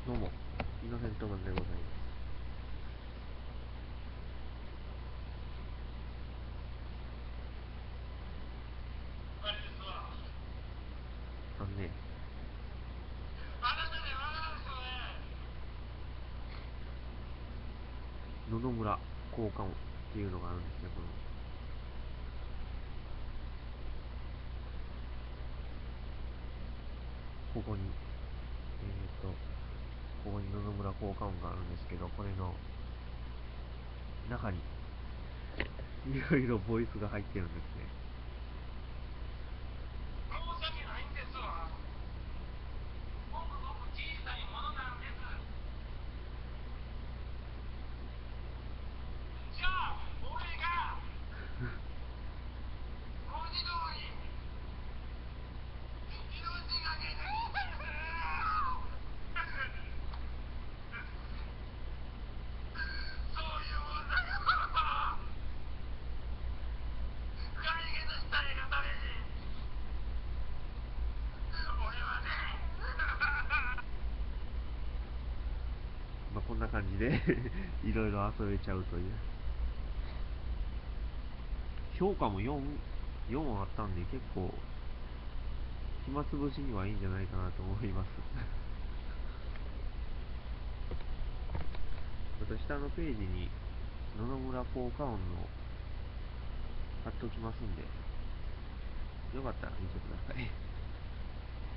どうも、イノセントマンでございます。あのね、野々村効果音っていうのがあるんですよ、ここに、ここに野々村効果音があるんですけど、これの中にいろいろボイスが入ってるんですね。まあ、こんな感じでいろいろ遊べちゃうという。評価も4あったんで結構暇つぶしにはいいんじゃないかなと思います。また下のページに野々村効果音の貼っときますんで、よかったら見てください。